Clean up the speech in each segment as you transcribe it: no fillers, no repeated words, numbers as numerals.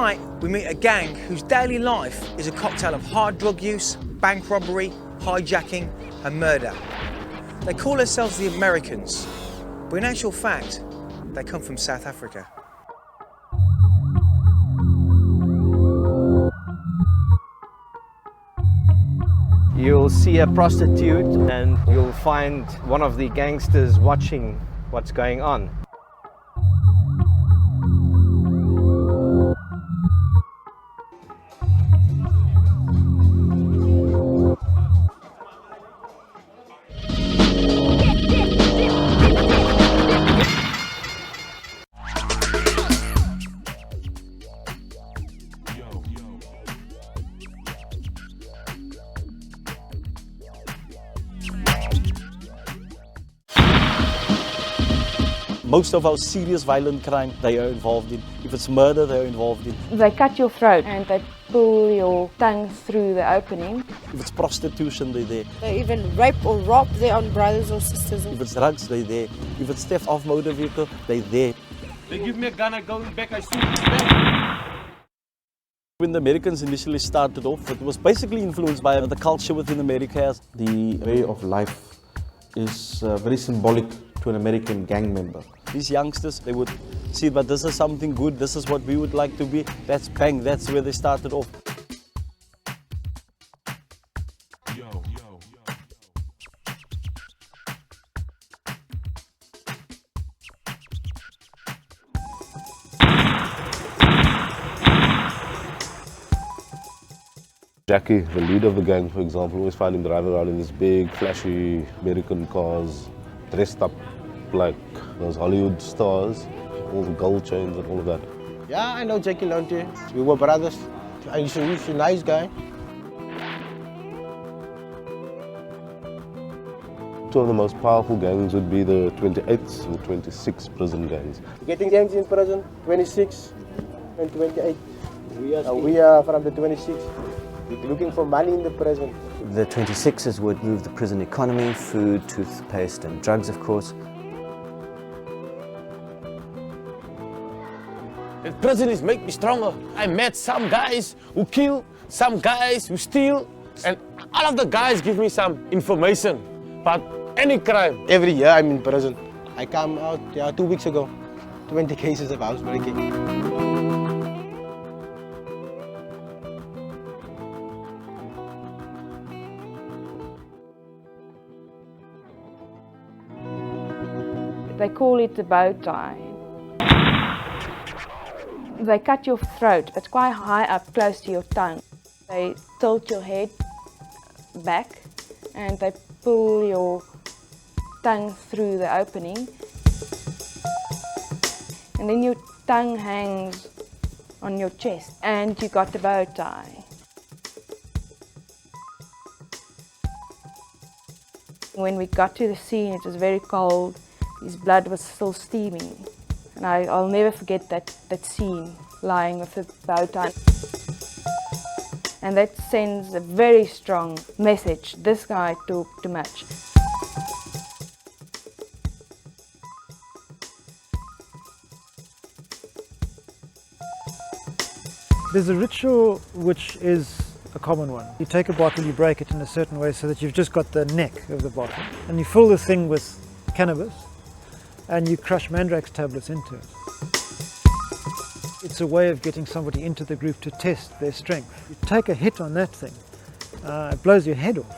Tonight, we meet a gang whose daily life is a cocktail of hard drug use, bank robbery, hijacking, and murder. They call themselves the Americans, but in actual fact, they come from South Africa. You'll see a prostitute and you'll find one of the gangsters watching what's going on. Most of our serious violent crime they are involved in. If it's murder, they are involved in. They cut your throat and they pull your tongue through the opening. If it's prostitution, they're there. They even rape or rob their own brothers or sisters. If it's drugs, they're there. If it's theft of motor vehicle, they're there. They give me a gun, I go back, I shoot them. When the Americans initially started off, it was basically influenced by the culture within America. The way of life is very symbolic to an American gang member. These youngsters, they would see, but this is something good, this is what we would like to be. That's bang, that's where they started off. Jackie, the leader of the gang, for example, always find him driving around in these big, flashy American cars, dressed up like those Hollywood stars, all the gold chains and all of that. Yeah, I know Jackie Lonte. We were brothers. He's a nice guy. Two of the most powerful gangs would be the 28th and the 26th prison gangs. Getting gangs in prison, 26 and 28. We are from the 26. We're looking for money in the prison. The 26ers would move the prison economy, food, toothpaste and drugs, of course. And prison is make me stronger. I met some guys who kill, some guys who steal, and all of the guys give me some information about any crime. Every year I'm in prison. I come out 2 weeks ago, 20 cases of housebreaking. They call it the bow tie. They cut your throat. It's quite high up, close to your tongue. They tilt your head back and they pull your tongue through the opening. And then your tongue hangs on your chest and you got the bow tie. When we got to the scene, it was very cold. His blood was still steaming. And I'll never forget that scene, lying with the bow tie. And that sends a very strong message. This guy talked too much. There's a ritual which is a common one. You take a bottle, you break it in a certain way so that you've just got the neck of the bottle. And you fill the thing with cannabis and you crush mandrax tablets into it. It's a way of getting somebody into the group to test their strength. You take a hit on that thing, it blows your head off.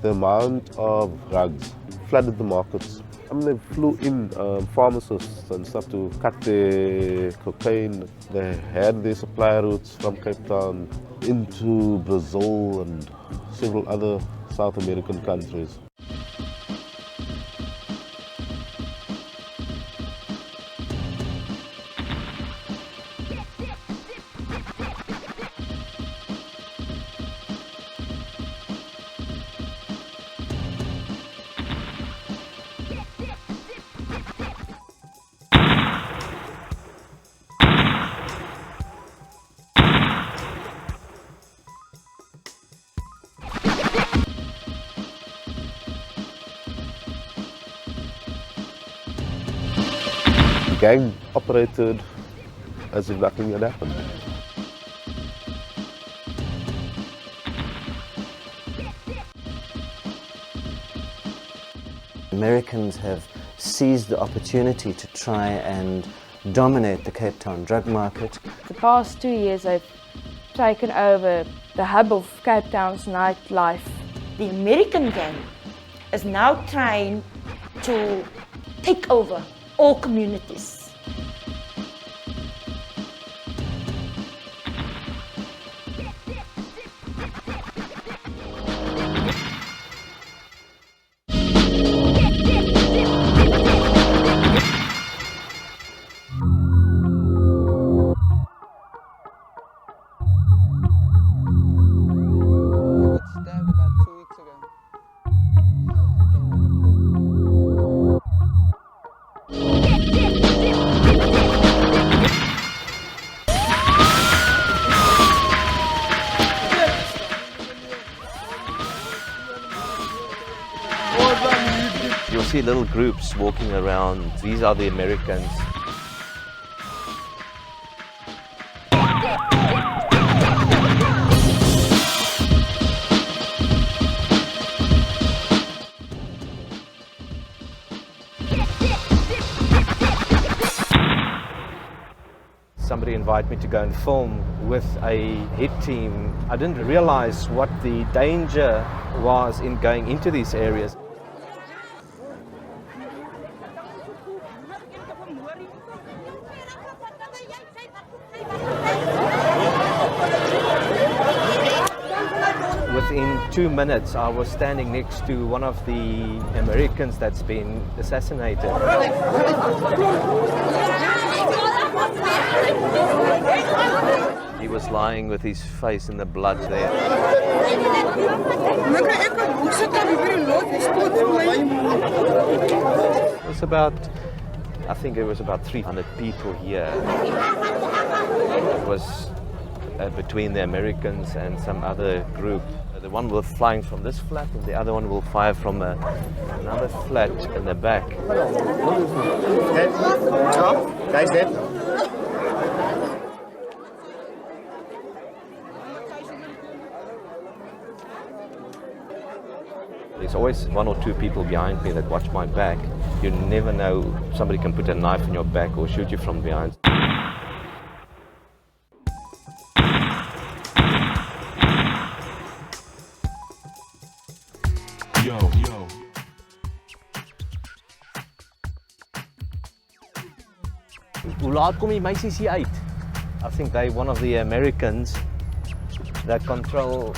The amount of drugs flooded the markets I mean, they flew in pharmacists and stuff to cut the cocaine. They had their supply routes from Cape Town into Brazil and several other South American countries. The gang operated as if nothing had happened. Americans have seized the opportunity to try and dominate the Cape Town drug market. The past 2 years they've taken over the hub of Cape Town's nightlife. The American gang is now trying to take over all communities. You'll see little groups walking around. These are the Americans. Somebody invited me to go and film with a hit team. I didn't realize what the danger was in going into these areas. Within 2 minutes, I was standing next to one of the Americans that's been assassinated. He was lying with his face in the blood there. It was about, I think it was about 300 people here. It was between the Americans and some other group. The one was flying from this flat and the other one will fire from another flat in the back. Guys, dead. There's always 1 or 2 people behind me that watch my back. You never know, somebody can put a knife in your back or shoot you from behind. Hoe laat kom die meisies hier uit? I think they're one of the Americans that control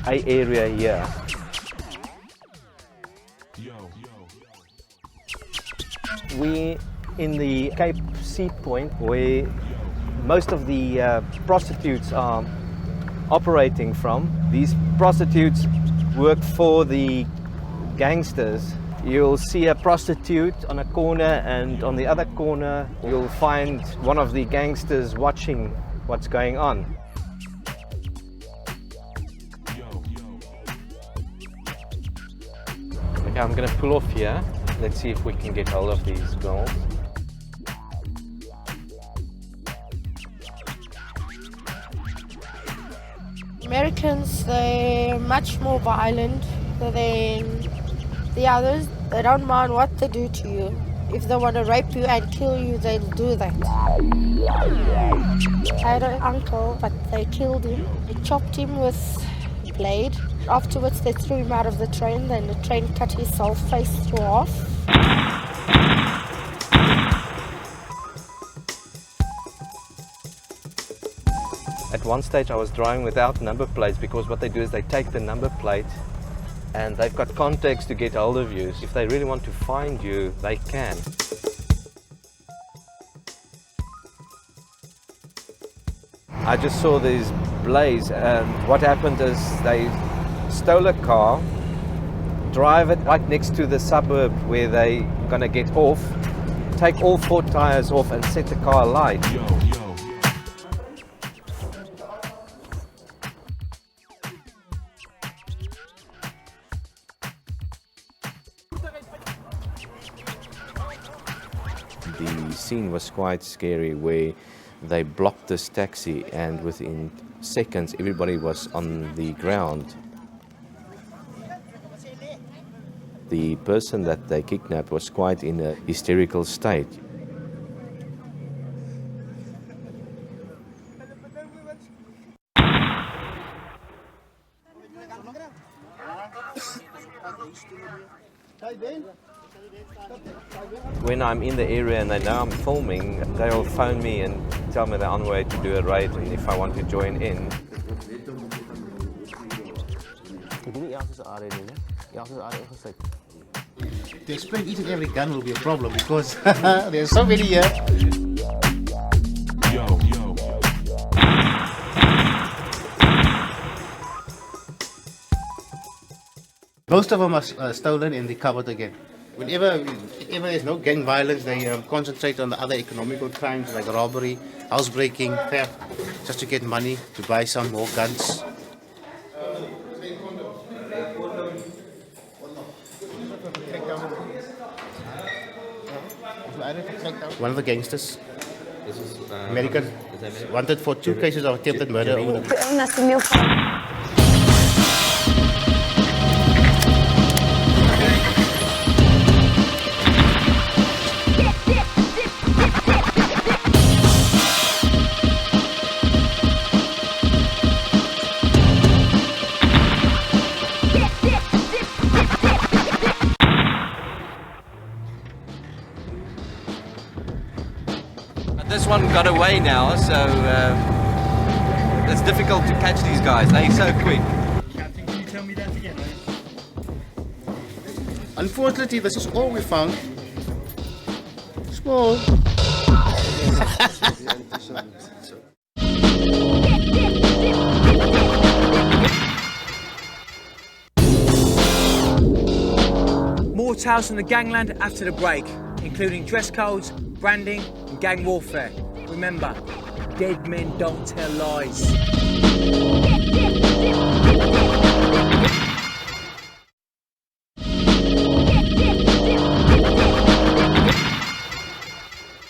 a area here. We in the Cape Sea Point where most of the prostitutes are operating from. These prostitutes work for the gangsters. You'll see a prostitute on a corner and on the other corner you'll find one of the gangsters watching what's going on. Okay, I'm going to pull off here. Let's see if we can get hold of these girls. Americans, they're much more violent than the others. They don't mind what they do to you. If they want to rape you and kill you, they'll do that. I had an uncle, but they killed him. They chopped him with a blade. Afterwards, they threw him out of the train, then the train cut his whole face off. At one stage I was driving without number plates because what they do is they take the number plate and they've got contacts to get hold of you. If they really want to find you, they can. I just saw these blaze, and what happened is they stole a car, drive it right next to the suburb where they're gonna get off, take all 4 tires off and set the car alight. The scene was quite scary where they blocked this taxi and within seconds everybody was on the ground. The person that they kidnapped was quite in a hysterical state. When I'm in the area and they know I'm filming, they'll phone me and tell me they're on the way to do a raid and if I want to join in. To explain each and every gun will be a problem because there's so many here. Most of them are stolen and recovered again. Whenever there's no gang violence, they concentrate on the other economical crimes like robbery, housebreaking, theft, just to get money to buy some more guns. One of the gangsters, American, wanted for 2 cases of attempted murder. This one got away now, so it's difficult to catch these guys. They're so quick. Captain, can you tell me that again? Unfortunately, this is all we found. Small. More tales from the gangland after the break, including dress codes, branding and gang warfare. Remember, dead men don't tell lies.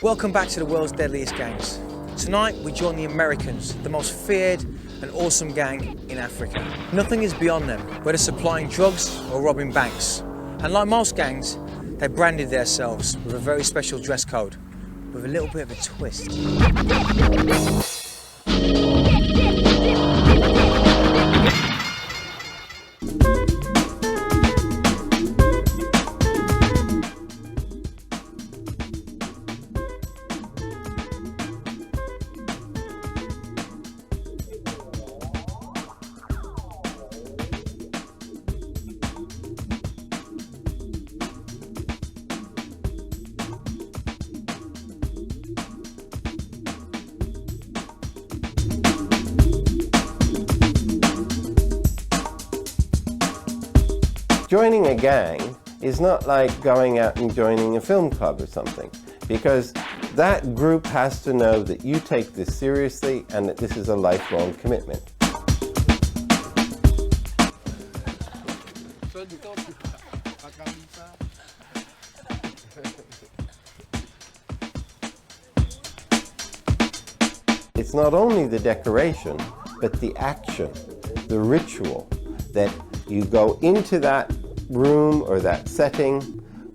Welcome back to the world's deadliest gangs. Tonight we join the Americans, the most feared and awesome gang in Africa. Nothing is beyond them, whether supplying drugs or robbing banks. And like most gangs, they branded themselves with a very special dress code, with a little bit of a twist. Joining a gang is not like going out and joining a film club or something, because that group has to know that you take this seriously and that this is a lifelong commitment. It's not only the decoration, but the action, the ritual, that you go into that room or that setting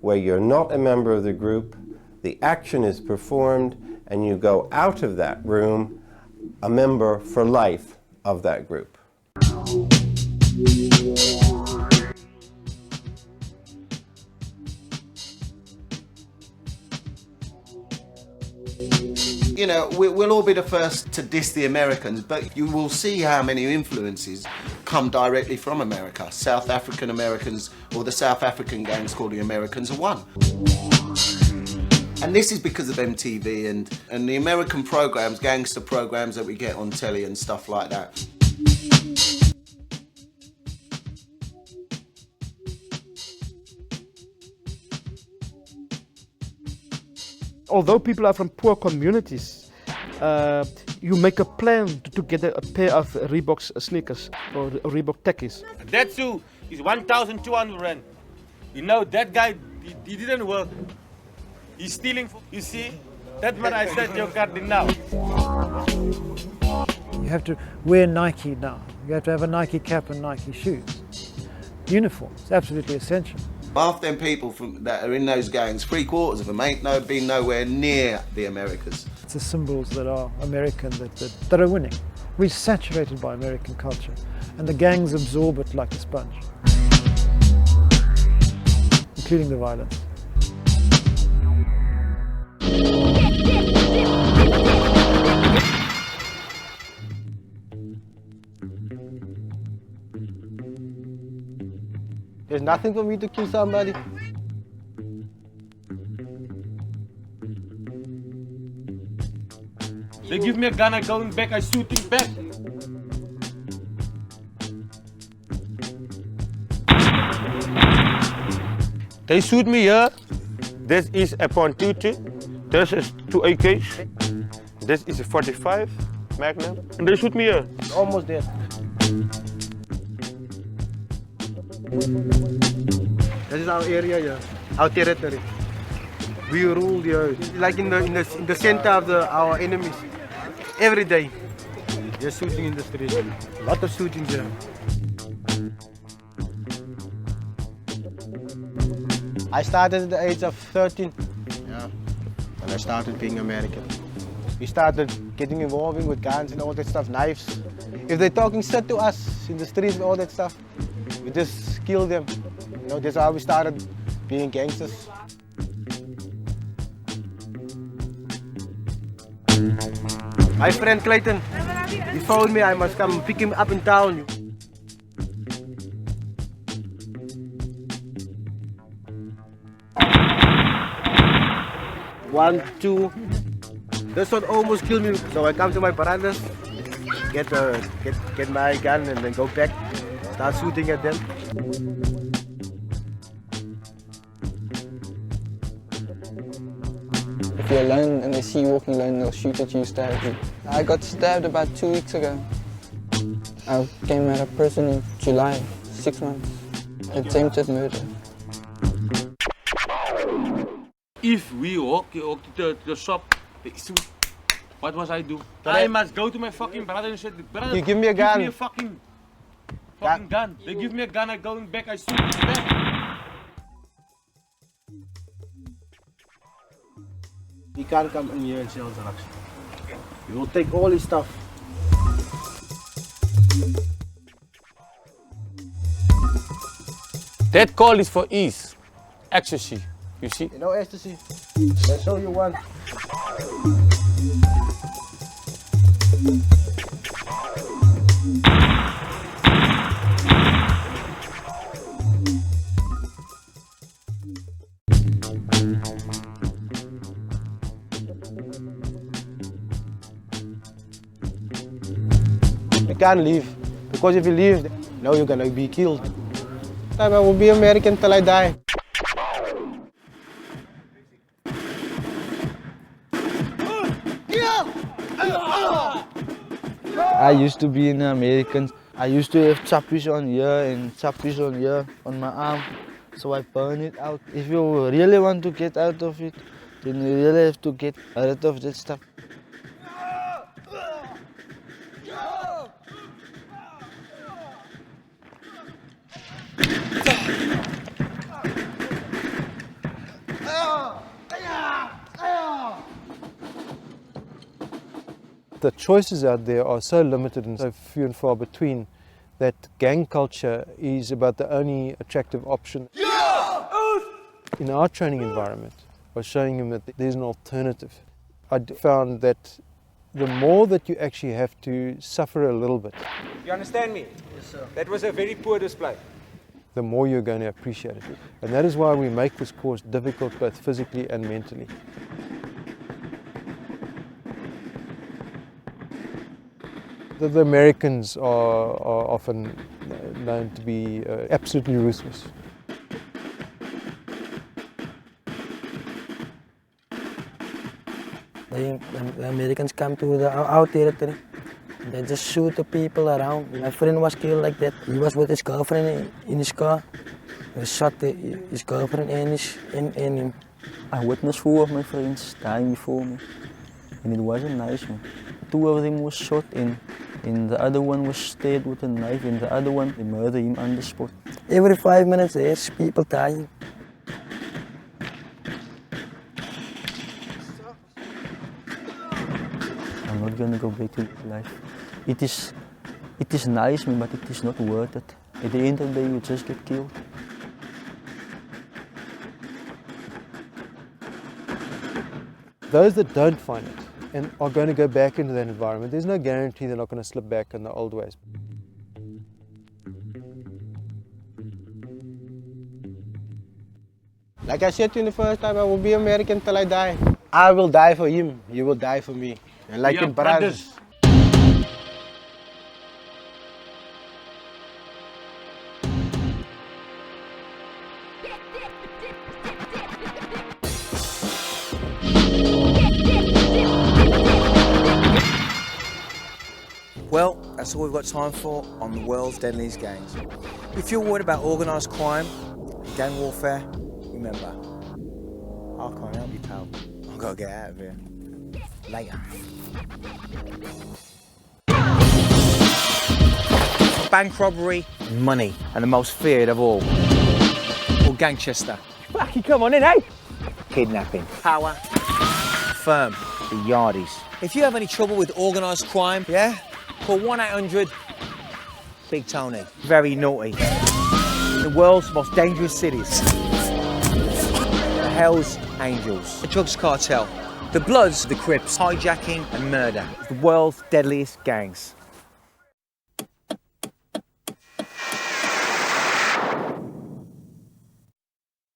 where you're not a member of the group, the action is performed, and you go out of that room a member for life of that group. You know, we'll all be the first to diss the Americans, but you will see how many influences come directly from America. South African Americans, or the South African gangs called the Americans, are one. And this is because of MTV and the American programs, gangster programs that we get on telly and stuff like that. Although people are from poor communities, you make a plan to get a pair of Reebok sneakers or Reebok Tekkies. That shoe is 1,200 rand. You know, that guy, he didn't work. He's stealing. You see, that's what I said your card now. You have to wear Nike now. You have to have a Nike cap and Nike shoes. Uniform, it's absolutely essential. Half them people that are in those gangs, 3/4 of them ain't been nowhere near the Americas. It's the symbols that are American that are winning. We're saturated by American culture, and the gangs absorb it like a sponge, including the violence. There's nothing for me to kill somebody. They give me a gun, I'm going back, I'm shooting back. They shoot me here. This is a .22. This is 2 AKs. This is a 45 Magnum. And they shoot me here. Almost dead. This is our area here, our territory. We rule here, like in the center of our enemies. Every day, they're shooting in the street. A lot of shooting there. I started at the age of 13. Yeah, when I started being American. We started getting involved with guns and all that stuff, knives. If they're talking shit to us in the streets and all that stuff, we just kill them. You know, that's how we started being gangsters. My friend Clayton, he phoned me, I must come pick him up in town. One, two. This one almost killed me, so I come to my brothers, get my gun and then go back, start shooting at them. If you're alone and they see you walking alone, they'll shoot at you, stab you. I got stabbed about 2 weeks ago. I came out of prison in July, 6 months. Attempted murder. If we walk to the shop, they shoot. What must I do? I must go to my fucking brother and say, brother, you give me a gun. Give me a fucking gun. They give me a gun, I'm going back, I shoot back. He can't come in here and sell drugs. He will take all his stuff. That call is for ease. Ecstasy, you see? You know ecstasy? I'll show you one. You can't leave, because if you leave, now you're gonna be killed. I will be American till I die. I used to be an American. I used to have chappies on here and chappies on here on my arm, so I burn it out. If you really want to get out of it, then you really have to get rid of that stuff. The choices out there are so limited and so few and far between that gang culture is about the only attractive option. In our training environment, I was showing him that there's an alternative. I found that the more that you actually have to suffer a little bit, You understand me? Yes, sir. That was a very poor display. the more you're going to appreciate it. And that is why we make this course difficult both physically and mentally. The Americans are often known to be absolutely ruthless. The Americans come to our territory. They just shoot the people around. My friend was killed like that. He was with his girlfriend in his car. They shot his girlfriend and him. I witnessed 4 of my friends dying before me, and it wasn't nice, man. 2 of them were shot and the other one was stabbed with a knife, and the other one, they murdered him on the spot. Every 5 minutes there's people dying. I'm not gonna go back to life. It is nice, man, but it is not worth it. At the end of the day, you just get killed. Those that don't find it and are going to go back into that environment, there's no guarantee they're not going to slip back in the old ways. Like I said to you the first time, I will be American till I die. I will die for him, you will die for me. And like in brothers. Well, that's all we've got time for on the world's deadliest gangs. If you're worried about organised crime, gang warfare, remember, I can't help you, pal. I've got to get out of here. Later. Bank robbery, money, and the most feared of all. Or Gangchester. Fucking come on in, eh? Kidnapping. Power. Firm. The Yardies. If you have any trouble with organised crime, yeah? Call 1-800 Big Tony. Very naughty. The world's most dangerous cities. The Hell's Angels. The drugs cartel. The Bloods, the Crips. Hijacking and murder. The world's deadliest gangs.